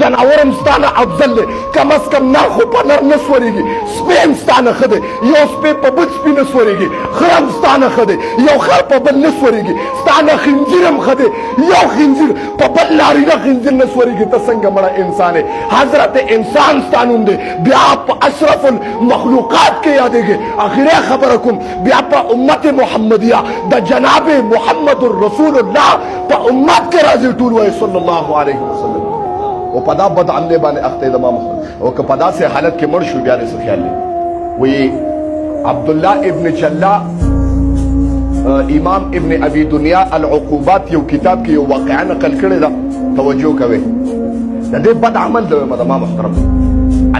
جناورم ستانه افضل دی کم از کم نر خو په نر نه سورېږي سپی هم ستانه ښه دی یو سپی په بل سپي نه سورېږي خر هم ستانه ښه دی یو خر په بل نه سورېږي ستانه خنزیر هم ښه دی یو خنزیر په بل نارینه خنزیر نه سورېږي ته څنګه مړه انسان یې حضرت انسان ستا نوم دی بیا په اشرف المخلوقات کې یادېږي اخري خبره کوم بیا په امت محمدیه د جناب محمد رسول الله په امت کې راځي ټول وایي صلی الله علیه وسلم او په دا بد عملې باندې اخته د ما محمد او که په داسې حالت کې مړ شو بیا دې څه خیال دی وایي عبدالله ابن جلا امام ابن ابي دنیا العقوبات یو کتاب کې یو واقعه نقل کړې ده توجه کوئ د دې بد عمل دی ما محترم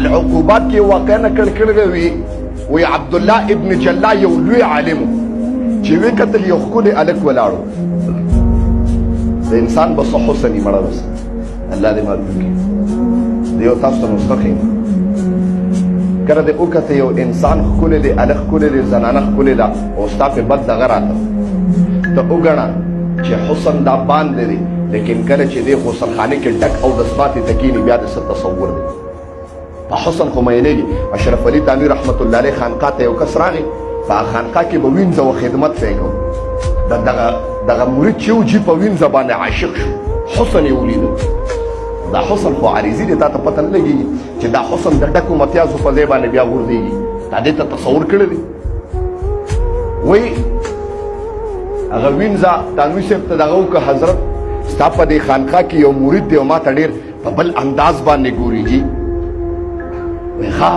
العقوبات کې یو واقعه نقل کړې ده وی عبدالله ابن جلا یو لوی عالم چې وی کتل یو ښکلی هلک ولاړو د انسان به څه حسن یې مړه رسه الله دې معلوم کړي د یو تاسو ته نسخه ښیم کله دې وکته یو انسان ښکلی دی هلک ښکلی دی زنانه ښکلې ده او ستا پې بد دغه راته ته وګڼه چې حسن دا باندې دی لیکن کله چې دې غسلخانې کې ډک او دسماتې ته کښېني بیا د څه تصور دی په حسن خو میینېږي اشرف علي تانوي رحمت الله علیه خانقاه ته یو کس راغی په خانقاه کې به وینځه و خدمت پې کوو دغه مرید چې و جي په وینځه باندې عاشق شو حسن یې ولیده دا حسن خو عریضي دی تا ته پته نه لګېږي چې دا حسن د ډکو متیازو په ځای باندې بیا غورځېږي تا دې ته تصور کړی دی وایي هغه وینځه تانوي صاحب ته دغه وکړه حضرت ستا په دې خانقاه کې یو مرید دی او ما ته ډېر په بل انداز باندې ګورېږي وایي ښه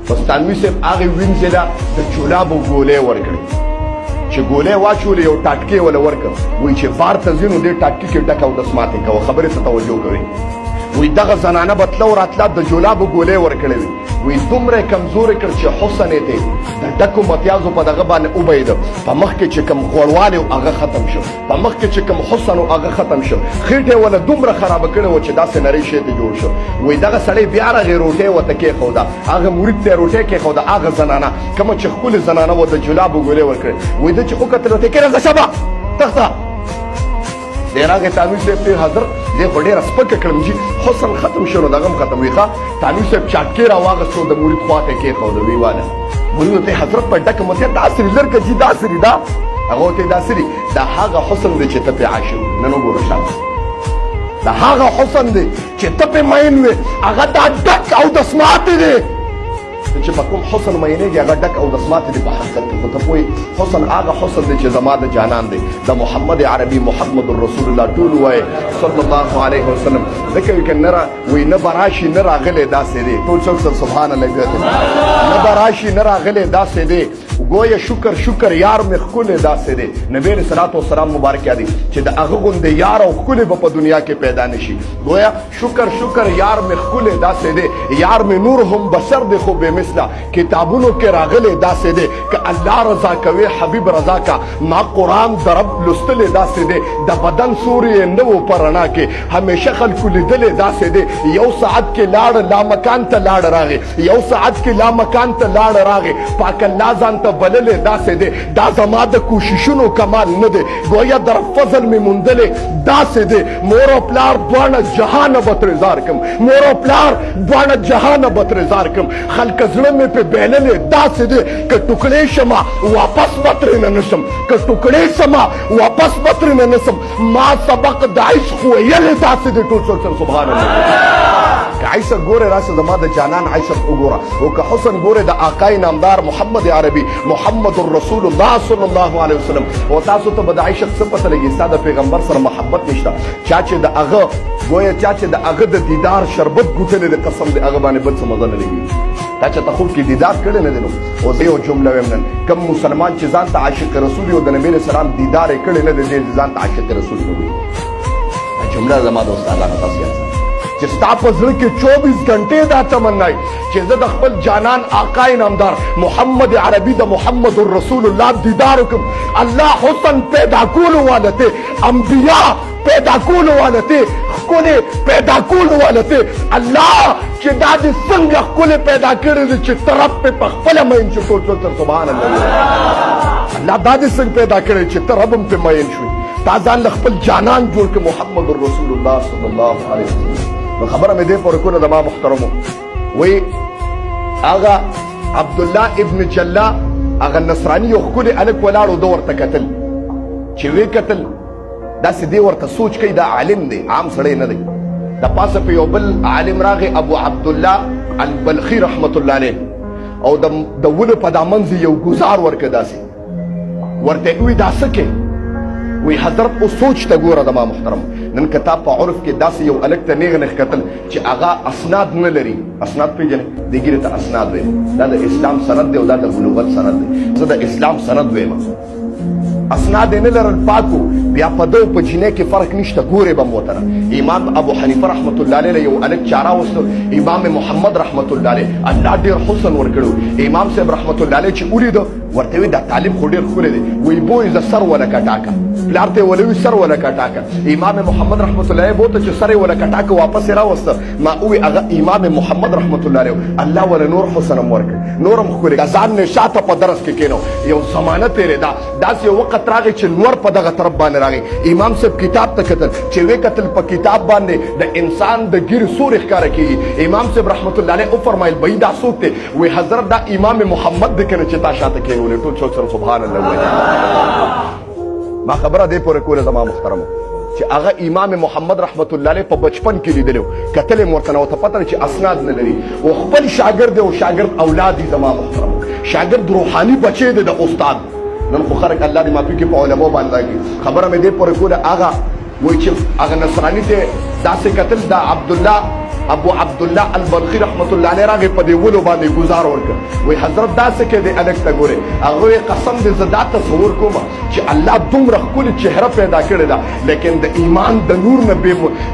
بس تانوي صاحب هغې وینځې له د جلابو ګولۍ ورکړې چې ګولۍ واچولې یو ټاټکې وله ورکړ وایي چې بار ته ځي نو دې ټاټکې کې ډک اودسماتې کوه خبرې ته توجه کوئ وایي دغه زنانه به تله او راتله د جلابو ګولۍ ورکړې وي وایي دومره یې کمزورې کړ چې حسن یې دی د ډکو متیازو په دغه باندې وبهېده په مخ کې چې کوم غوړوالی و هغه ختم شو په مخ کې چې کوم حسن و هغه ختم شو خېټه یې ونه دومره خرابه کړې وه چې داسې نری شی ته جوړ شو وایي دغه سړی بیا راغې روټۍ ورته کېښوده هغه مرید ته یې روټۍ کېښوده هغه زنانه کومه چې ښکلې زنانه وه د جلابو ګولۍ ورکړې وایي ده چې وکتل ورته یې کېنه شبه تخته دی راغی تانوي صاحب ته حضرت دی خو ډېره سپکه کړم چې حسن ختم شو نو دغه هم ختم وي ښه تانوي صاحب چاټکې راواغېستو د مرید خوا ته یې کېښوده ویې واله مرید ورته حضرت په ډکه متیا داسې لر که چې داسې دا هغه ورته یې داسې دي دا هغه حسن دی چې ته پې عاشق نن وګوره شاته دا هغه حسن دی چې ته پې مین وې هغه دا ډک اودسماتې دی چې په کوم حسن میینېږي هغه ډک اودسماتې دی په حقیقت کې خو ته پوهې حسن هغه حسن دی چې زما د جانان دی د محمد عربي محمد رسول الله ټول وایي صلی الله علیه وسلم ځکه وي که نه وایي نه به راشي نه راغلی داسې دی ټول څوک سره سبحان الله بیته نه به راشي نه راغلی داسې دی گویا شکر شکر یار مې ښکلی داسې دی نبی علیه صلات وسلام مبارک یادي چې د هغه غوندې یار او ښکلی به په دنیا کې پیدا نه شي گویا شکر شکر یار مې ښکلی داسې دی یار مې نور هم بشر دی خو بې مثله کتابونو کې راغلی داسې دی که الله رضا کوي حبیب رضا کا ما قرآن د رب لوستلی داسې دی د بدن سوري یې نه و په رڼا کې همیشه خلکو لیدلی داسې دی یو ساعت کې لاړه لامکان ته لاړه راغې یو ساعت کې لامکان ته لاړه راغې پاک الله ځان ته بللې داسې دی دا زما د کوششونو کمال نه دی گویا در فضل مې موندلې داسې دی مور او پلار دواړه جهانه به ترې زار کړم مور او پلار دواړه جهانه به ترې زار کړم خلکه زړه مې پې بهللې داسې دی که ټوکړې شمه واپس به ترې نه نشم که ټوکړې شمه واپس به ترې نه نشم ما سبق د عشق ویلې داسې دی ټول څوک سره سبحان الله که عشق ګورې راشه زما د جانان عشق وګوره او که حسن ګورې د آقای نامدار محمد عربي محمد رسول الله صلی الله علیه وسلم او تاسو ته به د عشق څه پته لګي ستا د پیغمبر سره محبت نشته چا چې د هغه گویا چا چې د هغه د دیدار شربت ګوتلی د قسم د هغه باندې بل څه مزه نه لګي تا چې ته خوب کې دیدار کړی نه دی نو او زه یو جمله وایم نن کوم مسلمان چې ځان ته عاشق رسول او د نبی علیه السلام دیدار یې کړی نه دی دی ځان ته عاشق رسول نه وایي دا جمله زما د استادانو تاسو یاد چې ستا په زړه کې 24 غنټې دا تمنا چې زه د خپل جانان آقای نامدار محمد عربي د محمد رسول الله دیدار وکړم الله حسن پیدا کولو والا دی انبیا پیدا کولو والا دی ښکلې پیدا کولو والا دی الله چې دا دې څنګه ښکلې پیدا کړی دی چې ته رب پې په خپله مین شو ټول ټول سبحان الله الله دا دې څنګه پیدا کړی چې ته رب هم پې مین شوې تا ځان له خپل جانان جوړ کړه محمد رسول الله صلی الله علیه وسلم نو خبره مې دې پورې کوله زما محترمو وی هغه عبدالله ابن جلا هغه نصراني یو ښکلی هلک ولاړ ده ورته کتل چې وی کتل داسې دی ورته سوچ کوي دا عالم دی عام سړی نه دی د پاسه په یو بل عالم راغی ابو عبدالله البلخي رحمت الله علیه او د ونو په دا منځ یو ګزار ورکه داسې ورته وی دا څه کې وی حضرت او سوچ ته ګوره زما محترم نن کتاب په عرف کې داسې یو هلک ته نیغ نښ کتل چې هغه اسناد نه لري اسناد پېژنې دې ګیرې ته اسناد وایم دا د اسلام سند دی او دا د بلوغت سند دی زه د اسلام سند وایم اسناد یې نه لرل پاکو بیا په ده په جینۍ کې فرق نشته ګورې به موتره امام ابو حنیفه رحمت الله علیه یو هلک چا راوسته امام محمد رحمت الله علیه الله ډېر حسن ورکړو امام صاحب رحمت الله علیه چې ولیده ورته وی دا تعلیم خو ډېر ښکلی دی وی بوی زه سر ولکه ټاکه پلار ته یې ولوي سر ولکه ټاکه امام محمد رحمت الله علیه بوته چې سر یې ولکه ټاکه واپس یې راوسته ما ووی هغه امام محمد رحمت الله علیه الله وله نور حسن هم ورکړ نور هم ښکلی ځان نه شاته په درس کې کېنو یو زمانه تېرېده داسې یو وخت راغی چې نور په دغه طرف باندې راغی امام صاحب کتاب ته کتل چې وی کتل په کتاب باندې د انسان د ګیرې سورې ښکاره کېږي امام صاحب رحمت الله علیه وفرمایل بهی دا څوک دی وی حضرت دا امام محمد دی که نه چې تا شاته کېنولې ټول څوک سره سبحان الله وایي ما خبره دې پورې کوله زما محترمو چې هغه امام محمد رحمت الله علیه په بچپن کې لیدلی و کتل یې ورته نه ورته پته چې اسناد نه لري او خپل شاګرد او شاګرد اولاد دي زما محترمو شاګرد روحاني بچی دی د استاد نن خو خلک الله دې معافي کړي په علماو باندې راکړي خبره مې دې پورې کوله هغه وایي چې هغه نصراني ته داسې کتل دا عبدالله ابو عبدالله البلخي رحمت الله علیه راغی په دې ولو باندې ګزار ورکړ وایي حضرت داسې کې دی هلک ته ګورې هغه وایي قسم دې زه دا تصور کوم چې الله دومره ښکلې چهره پیدا کړې ده لیکن د ایمان د نور نه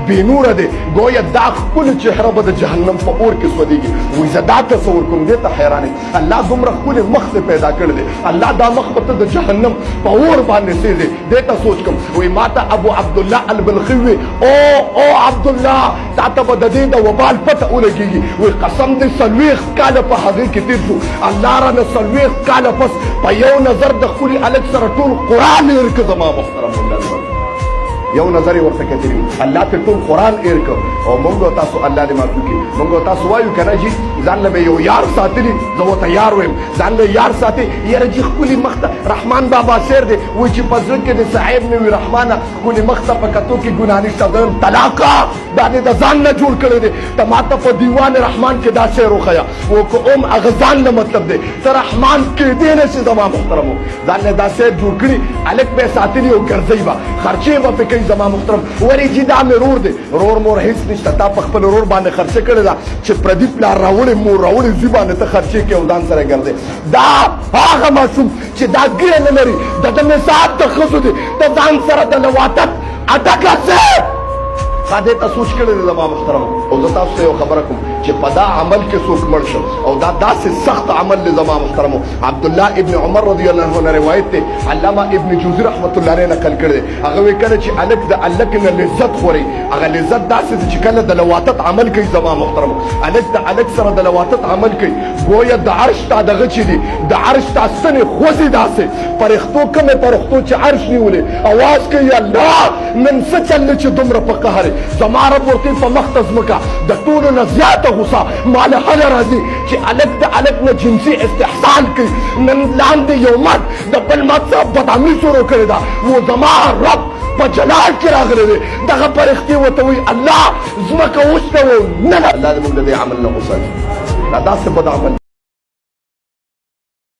بې نوره دی ګویا دا ښکلې چهره به د جهنم په اور کې سوځېږي وایي زه دا تصور کوم دې ته حیران یم الله دومره ښکلې مخ دې پیدا کړی دی الله دا مخ به ته د جهنم په اور باندې سېځې دې ته سوچ کوم وایي ما ته ابو عبدالله البلخي وی او عبدالله تا ته به د دې وبال پته ولګېږي وی قسم دې 40 کاله په هغې کې تېر شو الله رانه 40 کاله پس په یو نظر د ښکلي هلک سره ټول قرآن هېر که زما محترم یو نظر یې ورته کتلي الله پرې ټول قرآن هېر که او موږ او تاسو الله دې معافي کړي موږ او تاسو وایو که نه جي ځان له به یو یار ساتلي زه ورته یار وایم ځان له یار ساتي یاره جي ښکلي مخ ته رحمان بابا شعر دی وایي چې په زړه کې د صاحب نه وي رحمانه ښکلي مخ ته په کتو کې ګناه نشته زه یم طلاقه دا دې د ځان نه جوړ کړی دی ته ما ته په دیوان رحمان کې دا شعر وښیه و که هغه ځان نه مطلب دی ته رحمان کېدی نه شي زما محترمو ځان نه دا شعر جوړ کړي هلک به یې ساتلي او ګرځوي به خرچې به پرې کوي زما محترم ولې چې دا مې رور دی رور مور هېڅ نشته تا په خپل رور باندې خرچه کړې ده چې پردي پلار راوړې مور راوړې زوی باندې ته خرچې کوې او ځان سره ګرځې دا هغه ماشوم چې دا ګیره نه لري د ده نصاب د ښځو دی ته ځان سره د لواطت اډکه څه تا دې ته سوچ کړی دی زما محترم او زه تاسو ته یو خبره کوم چې په دا عمل کې څوک مړ شو او دا داسې سخت عمل دی زما محترمو عبدالله ابن عمر رضی الله عنه نه روایت دی علامه ابن جوزي رحمت الله علیه نقل کړی دی هغه وایي کله چې هلک د هلک نه لذت خوري هغه لذت داسې دی چې کله د لواطت عمل کوي زما محترمو هلک د هلک سره د لواطت عمل کوي گویا د عرش تا دغه چې دی د عرش تا ستنې خوځي داسې پرښتو کومې پرښتو چې عرش نیولې اواز کوي الله نن څه چل چې دومره په قهر زما رب ورته په مخ ته ځمکه د ټولو نه زیاته غوسه ما له هله راځي چې هلک د هلک نه جنسي استحسان کوي نن لاندې یو مرد د بل مرد سره بدعملي شروع کړې ده و زما رب په جلال کې راغلی دی دغه پرښتې ورته وایي الله ځمکه وشته و نه الله دې موږ د دې عمل نه غوسه دا داسې بد عمل